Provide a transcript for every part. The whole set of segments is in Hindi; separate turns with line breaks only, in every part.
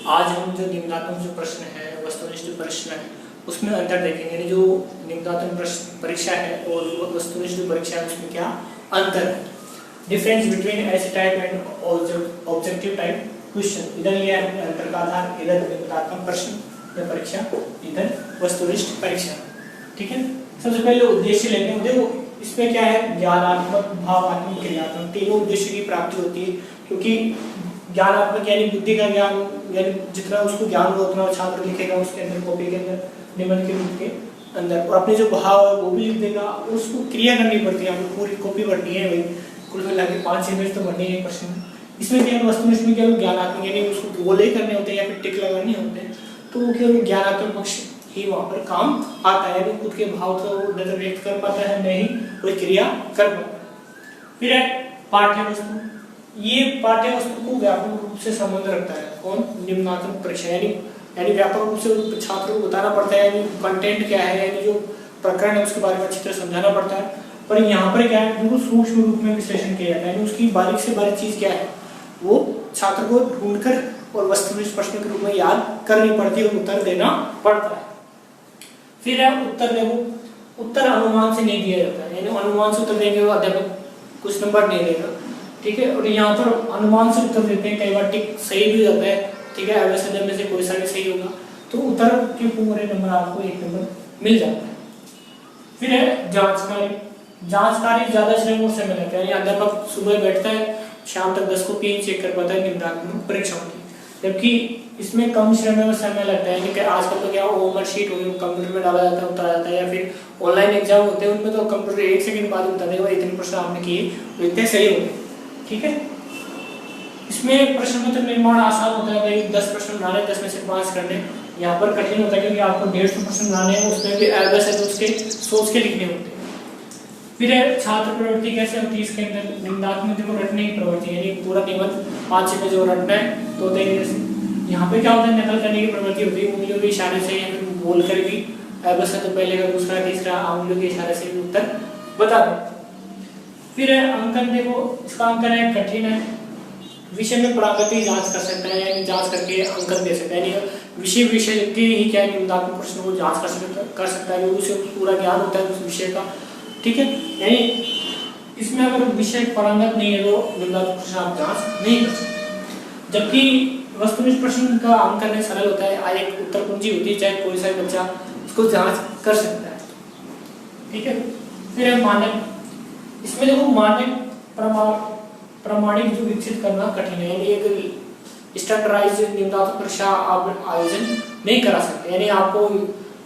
आज हम जो निम्नात्मक जो प्रश्न है, वस्तुनिष्ठ प्रश्न है, उसमें अंतर देखेंगे। यानी जो निम्नात्मक प्रश्न परीक्षा है और वस्तुनिष्ठ परीक्षा है उसमें क्या अंतर है, डिफरेंस बिटवीन ऐसे type and objective type question. इधर ये अंतर का आधार, इधर निम्नात्मक प्रश्न या परीक्षा, इधर वस्तुनिष्ठ परीक्षा। ठीक है, सबसे पहले उद्देश्य लेते हैं। देखो इसमें क्या है, ज्ञानात्मक, भावात्मक, क्रियात्मक, तीनों उद्देश्य की प्राप्ति होती है। क्योंकि ज्ञानात्मक यानी बुद्धि का ज्ञान, यानी जितना उसको ज्ञान हो उतना छात्र लिखेगा उसके अंदर, कॉपी के अंदर, निबंध के रूप के अंदर, और अपने जो भाव है वो भी लिख देगा। उसको क्रिया करनी पड़ती है, आपको पूरी कॉपी भरनी है भाई, कुल मिला के 5 इमेज तो भरनी है प्रश्न। इसमें क्या वस्तुनिष्ठ में केवल ज्ञानात्मक यानी उसको गोले करने होते हैं या फिर टिक लगाने होते हैं, तो वो केवल ज्ञानात्मक पक्ष ही वहाँ पर काम आता है। यानी खुद के भाव तो नजर व्यक्त कर पाता है, नहीं कोई क्रिया कर पाता है। फिर है पाठ्य वस्तु। ये पाठ्य वस्तु को व्यापक रूप से संबंध रखता है। कौन? निम्नात्मक परीक्षा। यानी व्यापक रूप से छात्र को बताना पड़ता है, यानी कंटेंट क्या है, यानी जो प्रकरण है उसके बारे में अच्छी तरह समझाना पड़ता है। पर यहाँ पर क्या है, बिल्कुल सूक्ष्म रूप में विश्लेषण किया जाता है, यानी उसकी बारीक से बारीक चीज क्या है वो छात्र को ढूंढकर और वस्तुनिष्ठ प्रश्न के रूप में याद करनी पड़ती है और उत्तर देना पड़ता है। फिर है उत्तर। देखो उत्तर अनुमान से नहीं दिया जाता है, यानी अनुमान से उत्तर देंगे वो अध्यापक कुछ नंबर नहीं देगा। ठीक है, और यहाँ पर अनुमान से उत्तर देते हैं, कई बार टिक सही भी हो जाता है। ठीक है, अवश्य में से कोई सा भी सही होगा तो उत्तर के पूरे नंबर आपको 1 नंबर मिल जाता है। फिर है जांच कार्य। जांच कार्य ज्यादा श्रम और समय लगता है, यानी अध्यापक सुबह बैठता है, शाम तक 10 कॉपी चेक कर पाता है निम्नात्मक परीक्षाओं की, जबकि इसमें कम श्रम और समय लगता है। क्योंकि आजकल तो क्या होमवर्क शीट हो गई, कंप्यूटर में डाला जाता है, उतारा जाता है, या फिर ऑनलाइन एग्जाम होते हैं उनमें तो कंप्यूटर 1 सेकंड बाद बता देगा इतने प्रश्न आपने किए तो इतने सही हो गए। ठीक है, इसमें प्रश्न पत्र निर्माण आसान होता है भाई, 10 प्रश्न बनाने, 10 में से 5 करने। यहाँ पर कठिन होता है क्योंकि आपको 150 प्रश्न बनाने हैं, उसमें भी एल्बस है तो उसके सोच के लिखने होते हैं। फिर है छात्र प्रवृत्ति कैसे होती है इसके अंदर। निम्नात्मक को रटने की प्रवृत्ति, यानी पूरा निबंध 5 में जो रटना है तो यहाँ पे क्या होता है, नकल करने की प्रवृत्ति होती है, उंगलियों के इशारे से या फिर बोल कर भी, बस तो पहले का दूसरा तीसरा उंगलियों के इशारे से भी उत्तर बता दो। फिर है अंकन। देखो इसका अंकन है कठिन है, विषय में प्रागति जांच कर सकता है, यानी जांच करके अंकन दे सकता है। यानी विषय के ही क्या निम्नात्मक प्रश्न को जांच कर सकता है, उसे पूरा ज्ञान होता है उस विषय का। ठीक है, यानी इसमें अगर विषय पारंगत नहीं है तो निम्नात्मक प्रश्न आप जांच नहीं कर सकते। जबकि वस्तुनिष्ठ प्रश्न का अंक करने सरल होता है, एक उत्तर कुंजी होती है, चाहे कोई सा बच्चा उसको जांच कर सकता है। ठीक है, फिर है मानक। इसमें देखो मानक प्रमाणिक जो विकसित करना कठिन है, यानी एक स्टैंडर्डाइज निम्नात्मक परीक्षा आप आयोजन नहीं करा सकते। यानी आपको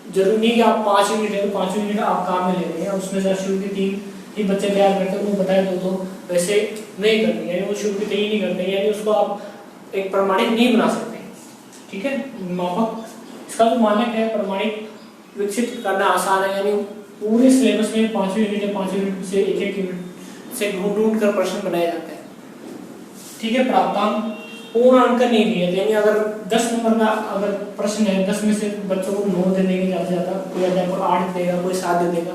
जरूरी नहीं कि आप 5 यूनिट है तो 5 यूनिट आप काम में ले रहे हैं, उसमें से शुरू के 3 बच्चे तैयार करते हैं, उनको बताए दो वैसे नहीं करते, यानी वो शुरू के 3 नहीं करते, यानी उसको आप एक प्रमाणिक नहीं बना सकते। ठीक है, मापक इसका जो मानक है प्रमाणिक विकसित करना आसान है, यानी पूरे सिलेबस में 5 यूनिट है, 5 यूनिट से एक यूनिट से ढूंढ कर प्रश्न बनाया जाता है। ठीक है, प्राप्तांक पूर्ण अंक नहीं दिए, यानी अगर 10 नंबर का अगर प्रश्न है, 10 में से बच्चों को 9 दे देंगे ज्यादा से ज्यादा, कोई अध्यापक 8 देगा, कोई 7 दे देगा,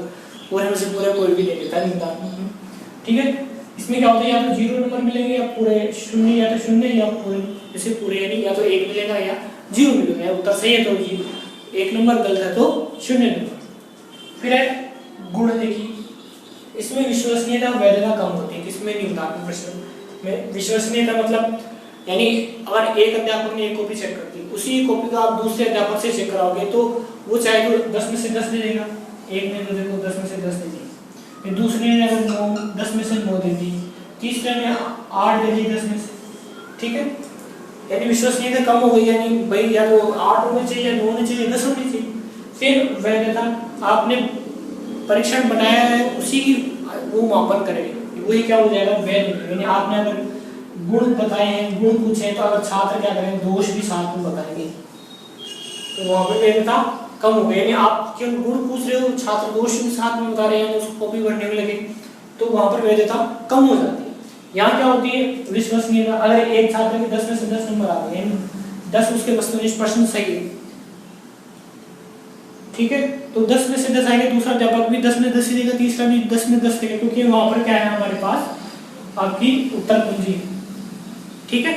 पूरे में से पूरे कोई भी दे देता है निम्नात्मक में। ठीक है, इसमें क्या होता है, या तो 0 नंबर मिलेंगे या पूरे 0, या तो 0 या पूरे जैसे पूरे, यानी या तो 1 मिलेगा या 0 मिलेगा। उत्तर सही है तो 0, 1 नंबर गलत है तो 0 नंबर। फिर है गुण। देखिए इसमें विश्वसनीयता वैधता कम होती है, किसमें निम्नात्मक प्रश्न में विश्वसनीयता मतलब, यानी अगर एक अध्यापक ने एक कॉपी चेक कर दी, उसी कॉपी को आप दूसरे अध्यापक से चेक कराओगे तो वो चाहे तो 10 में से 10 दे देगा, एक ने तो देखो 10 में से 10 दे दी, फिर दूसरे ने अगर 10 में से 9 दे दी, तीसरे ने 8 दे दी 10 में से। ठीक है, यानी विश्वसनीयता कम हो गई, यानी भाई या तो 8 होने चाहिए या 9 होने चाहिए, 10 होने चाहिए। फिर वैधता, आपने परीक्षण बनाया है उसी की वो मापन करेगा, वही क्या हो जाएगा वैध। यानी आपने अगर गुण बताए हैं, गुण पूछे तो अगर छात्र क्या करेंगे दोष भी साथ में बताएंगे तो वहां पर वैधता कम हो गई। यानी आप केवल गुण पूछ रहे हो, छात्र दोष भी साथ में बता रहे हैं, उसको कॉपी भरने में लगे तो वहां पर वैधता कम हो जाती है। यहाँ क्या होती है विश्वसनीयता, अगर एक छात्र के 10 में से 10 नंबर आ गए, 10 उसके वस्तुनिष्ठ प्रश्न सही है, ठीक है, तो 10 में से 10 आएंगे, दूसरा अध्यापक भी 10 में 10 ही देगा, तीसरा भी 10 में 10 देगा, क्योंकि वहां पर क्या है हमारे पास आपकी उत्तर कुंजी। ठीक है,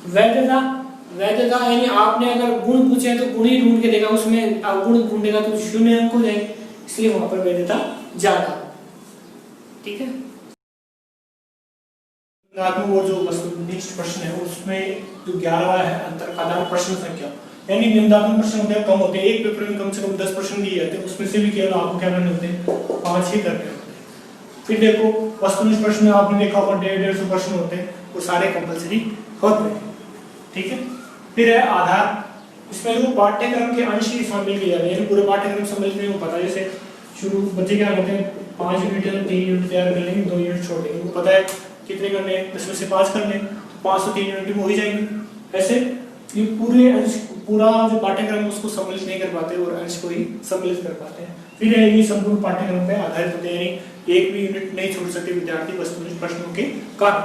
वैधता वैधता यानी आपने अगर गुण पूछे हैं तो गुण ही ढूंढ के देगा, उसमें अवगुण ढूंढेगा तो 0 अंक हो जाएंगे, इसलिए वहां पर वैधता ज्यादा। ठीक है, वो जो वस्तुनिष्ठ प्रश्न है उसमें जो 11वां है अंतर आधार प्रश्न संख्या, यानी निम्नात्मक प्रश्न होते हैं कम होते हैं, एक पेपर में कम से कम 10 प्रश्न दिए जाते हैं, उसमें से भी केवल आपको क्या करने होते हैं, 5 ही करने होते हैं। फिर देखो वस्तुनिष्ठ प्रश्न में आपने देखा होगा 150 प्रश्न होते हैं, वो सारे कंपलसरी होते हैं। ठीक है, फिर है आधार, इसमें जो पाठ्यक्रम के अंश ही शामिल किए जाते हैं, पूरे पाठ्यक्रम समझ नहीं हो पता, जैसे शुरू बच्चे क्या करते हैं 5 यूनिट या 3 यूनिट तैयार कर लेंगे, 2 यूनिट छोड़ देंगे, उनको पता है कितने करने हैं, इसमें से 5 कर लें तो 5 तो 3 यूनिट में हो ही जाएंगे। ऐसे ये पूरे अंश पूरा जो पाठ्यक्रम है उसको सम्मिलित नहीं कर पाते और अंश को ही सम्मिलित कर पाते हैं। फिर ये संपूर्ण पाठ्यक्रम पे आधारित होते हैं, यानी एक भी यूनिट नहीं छोड़ सकते विद्यार्थी वस्तुनिष्ठ प्रश्नों के कारण।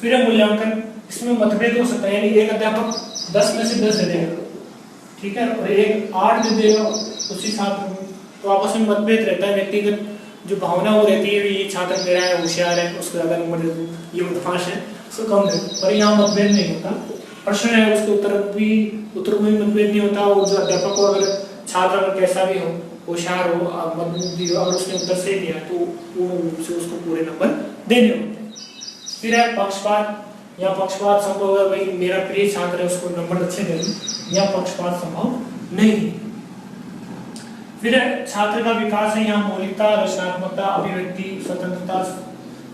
फिर है मूल्यांकन, इसमें मतभेद हो सकता है, यानी एक अध्यापक 10 में से 10 दे देगा, ठीक है, और एक 8 दे देगा उसी छात्र को, तो आपस में मतभेद रहता है, व्यक्तिगत जो भावना वो रहती है ये छात्र मेरा है, होशियार है, उसको ज्यादा नंबर दे दूं, ये उत्पाश है उसको कम दे दूं, पर यहाँ मतभेद नहीं होता। प्रश्न है उसके उत्तर में मतभेद नहीं होता, और जो अध्यापक को अगर छात्र अगर कैसा भी हो, होशियार हो, मजबूत हो, और उसने उत्तर सही दिया तो पूर्ण रूप से उसको पूरे नंबर देने होते हैं। फिर है पक्षपात, या पक्षपात संभव है, भाई मेरा प्रिय छात्र है उसको नंबर अच्छे दे दूं, या पक्षपात संभव नहीं। फिर छात्र का विकास है, यहाँ मौलिकता, रचनात्मकता, अभिव्यक्ति, स्वतंत्रता,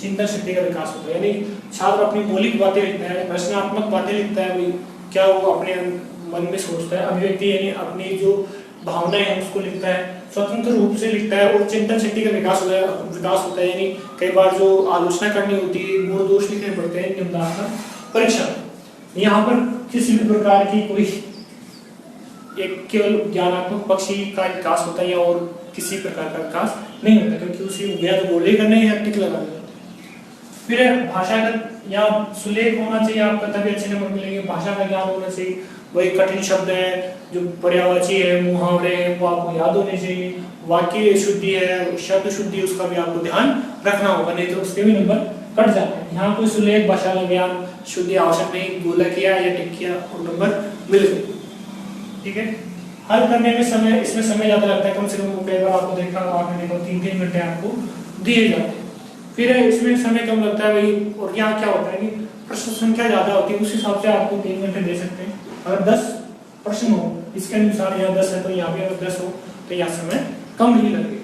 चिंतन शक्ति का विकास होता है, यानी छात्र अपनी मौलिक बातें लिखता है, रचनात्मक बातें लिखता है, भाई क्या वो अपने मन में सोचता है, अभिव्यक्ति यानी अपनी जो भावनाएं हैं उसको लिखता है, स्वतंत्र रूप से लिखता है, और चिंतन शक्ति का विकास होता है, यानी कई बार जो आलोचना करनी होती है, गुण दोष लिखने पड़ते हैं निम्नात्मक परीक्षा। यहाँ पर किसी भी प्रकार की कोई एक केवल ज्ञानात्मक पक्ष का विकास होता है, या और किसी प्रकार का विकास नहीं होता, क्योंकि उसी या तो गोले करने या टिक लगाने। फिर भाषागत, या सुलेख होना चाहिए आपका, तभी अच्छे नंबर मिलेंगे, भाषा का ज्ञान होना चाहिए, वही कठिन शब्द है, जो पर्यायवाची है, मुहावरे हैं, वो आपको याद होने चाहिए, वाक्य शुद्धि है, शब्द शुद्धि, उसका भी आपको ध्यान रखना होगा, नहीं तो उसके भी नंबर कट जाते हैं। यहाँ कोई सुलेख, भाषा का ज्ञान, शुद्धि आवश्यक नहीं, गोला किया या टिक किया और नंबर मिल गए। ठीक है, हल करने में समय, इसमें समय ज्यादा लगता है, कम से कम कई बार आपको देखा आपने देखा 3-3 घंटे आपको दिए जाते हैं। फिर इसमें समय कम लगता है भाई, और यहाँ क्या होता है कि प्रश्न संख्या ज्यादा होती है, उस हिसाब से आपको 3 घंटे दे सकते हैं। अगर 10 प्रश्न हो इसके अनुसार यहाँ 10 है तो यहाँ भी अगर 10 हो तो यहाँ समय कम ही लगेगा।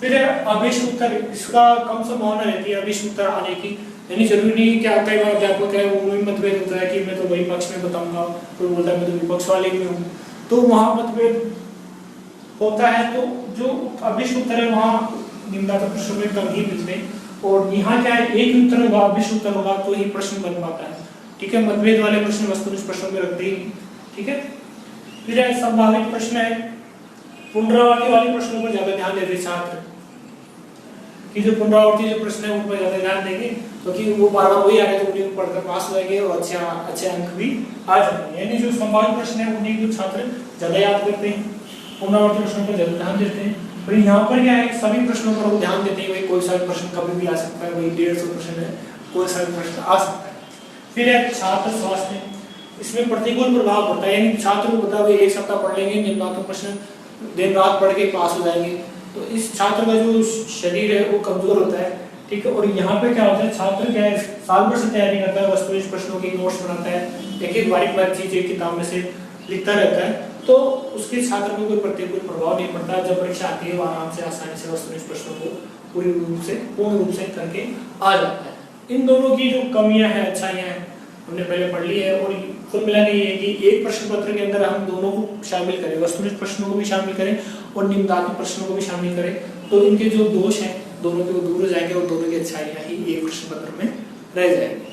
फिर अभिष्ट उत्तर, इसका कम संभावना रहती है अभिष्ट उत्तर आने की, यानी जरूरी नहीं क्या कई बार अध्यापक है वो मतभेद होता है कि मैं तो वही पक्ष में बताऊंगा, कोई बोलता है मैं तो विपक्ष वाले में हूँ, तो वहां मतभेद होता है, तो जो अभिष्ट उत्तर है वहाँ निम्नात्मक प्रश्नों में कम ही मिलते हैं, और यहाँ क्या है एक उत्तर होगा, अभिष्ट उत्तर होगा तो ही प्रश्न बन पाता है। ठीक है, मतभेद वाले प्रश्न वस्तुनिष्ठ प्रश्नों में रखते ही। ठीक है, फिर संभावित प्रश्न है, पुनरावृत्ति वाले प्रश्नों पर ज्यादा ध्यान देते छात्र, कि जो पुनरावृत्ति जो प्रश्न है उन पर ज्यादा ध्यान देंगे, क्योंकि वो बार बार वही आ रहे तो उन्हें पढ़कर पास हो जाएंगे और अच्छे अंक भी आ जाएंगे। यानी जो संभावित प्रश्न है उन्हीं को छात्र ज्यादा याद करते हैं, पुनरावृत्ति प्रश्नों पर ज्यादा ध्यान देते हैं। और यहाँ पर क्या है, सभी प्रश्नों पर वो ध्यान देते हैं, वही कोई सा प्रश्न कभी भी आ सकता है, वही 150 प्रश्न है, कोई सा प्रश्न आ सकता है। फिर है छात्र स्वास्थ्य, इसमें प्रतिकूल प्रभाव पड़ता है, यानी छात्र को पता है 1 सप्ताह पढ़ लेंगे, निम्नात्मक प्रश्न दिन रात पढ़ के पास हो जाएंगे, तो इस छात्र का जो शरीर है वो कमजोर होता है। ठीक है, और यहाँ पे क्या होता है, छात्र क्या है साल भर से तैयारी करता है, वस्तुनिष्ठ प्रश्नों की नोट्स बनाता है, एक बारीक चीज एक किताब में से लिखता रहता है, तो उसके छात्र को कोई प्रतिकूल प्रभाव नहीं पड़ता। जब परीक्षा आती है वो आराम से आसानी से वस्तुनिष्ठ प्रश्नों को पूर्ण रूप से करके आ जाता है। इन दोनों की जो कमियां हैं अच्छाइयां हैं हमने पहले पढ़ ली है, और कुल मिला के ये है कि एक प्रश्न पत्र के अंदर हम दोनों को शामिल करें, वस्तुनिष्ठ प्रश्नों को भी शामिल करें और निम्नात्मक प्रश्नों को भी शामिल करें, तो इनके जो दोष हैं दोनों के वो दूर हो जाएंगे और दोनों की अच्छाइयां ही एक प्रश्न पत्र में रह जाएंगी।